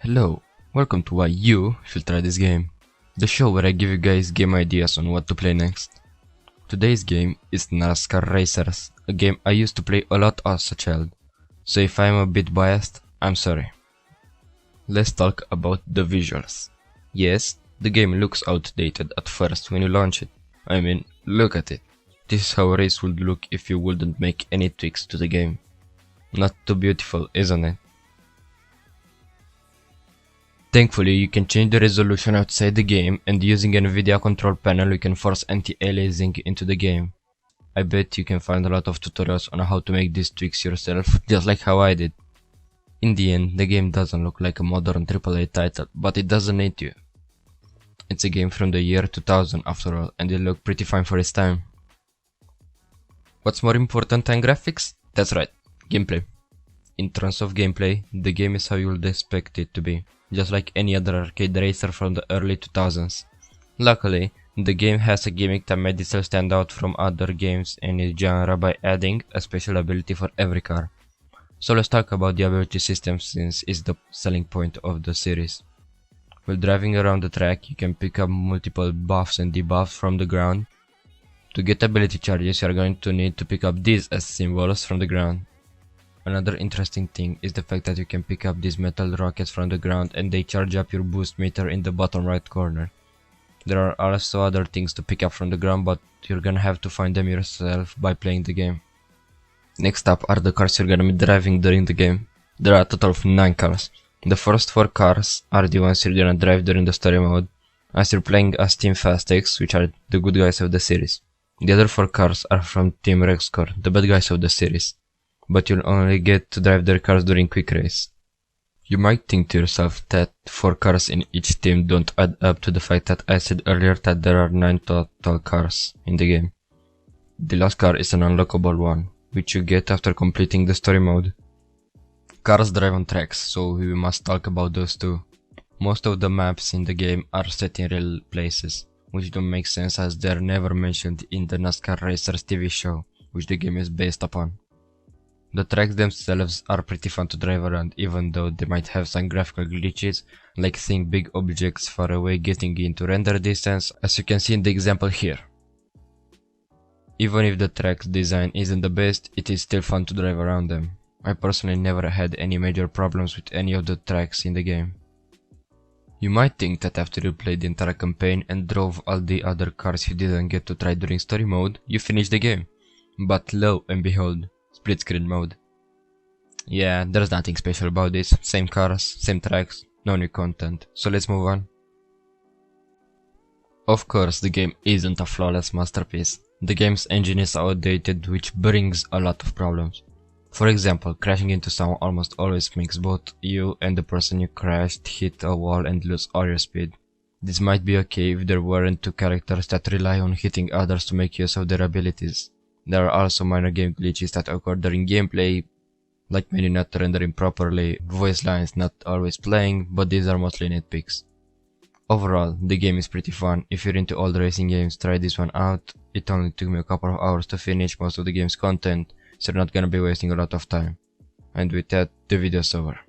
Hello, welcome to Why You Should Try This Game, the show where I give you guys game ideas on what to play next. Today's game is Nascar Racers, a game I used to play a lot as a child, so if I'm a bit biased, I'm sorry. Let's talk about the visuals. Yes, the game looks outdated at first when you launch it. I mean, look at it. This is how a race would look if you wouldn't make any tweaks to the game. Not too beautiful, isn't it? Thankfully, you can change the resolution outside the game, and using an NVIDIA control panel you can force anti-aliasing into the game. I bet you can find a lot of tutorials on how to make these tweaks yourself, just like how I did. In the end, the game doesn't look like a modern AAA title, but it doesn't need you. It's a game from the year 2000 after all, and it looked pretty fine for its time. What's more important than graphics? That's right, gameplay. In terms of gameplay, the game is how you would expect it to be, just like any other arcade racer from the early 2000s. Luckily, the game has a gimmick that made itself stand out from other games in its genre by adding a special ability for every car. So let's talk about the ability system, since it's the selling point of the series. While driving around the track, you can pick up multiple buffs and debuffs from the ground. To get ability charges, you are going to need to pick up these as symbols from the ground. Another interesting thing is the fact that you can pick up these metal rockets from the ground and they charge up your boost meter in the bottom right corner. There are also other things to pick up from the ground, but you're gonna have to find them yourself by playing the game. Next up are the cars you're gonna be driving during the game. There are a total of 9 cars. The first 4 cars are the ones you're gonna drive during the story mode, as you're playing as Team Fast X, which are the good guys of the series. The other 4 cars are from Team Rexcore, the bad guys of the series, but you'll only get to drive their cars during quick race. You might think to yourself that 4 cars in each team don't add up to the fact that I said earlier that there are 9 total cars in the game. The last car is an unlockable one, which you get after completing the story mode. Cars drive on tracks, so we must talk about those too. Most of the maps in the game are set in real places, which don't make sense as they're never mentioned in the Nascar Racers TV show, which the game is based upon. The tracks themselves are pretty fun to drive around, even though they might have some graphical glitches, like seeing big objects far away getting into render distance, as you can see in the example here. Even if the track's design isn't the best, it is still fun to drive around them. I personally never had any major problems with any of the tracks in the game. You might think that after you played the entire campaign and drove all the other cars you didn't get to try during story mode, you finished the game. But lo and behold, split screen mode. Yeah, there's nothing special about this, same cars, same tracks, no new content, so let's move on. Of course, the game isn't a flawless masterpiece. The game's engine is outdated, which brings a lot of problems. For example, crashing into someone almost always makes both you and the person you crashed hit a wall and lose all your speed. This might be okay if there weren't 2 characters that rely on hitting others to make use of their abilities. There are also minor game glitches that occur during gameplay, like menu not rendering properly, voice lines not always playing, but these are mostly nitpicks. Overall, the game is pretty fun. If you're into old racing games, try this one out. It only took me a couple of hours to finish most of the game's content, so you're not gonna be wasting a lot of time. And with that, the video's over.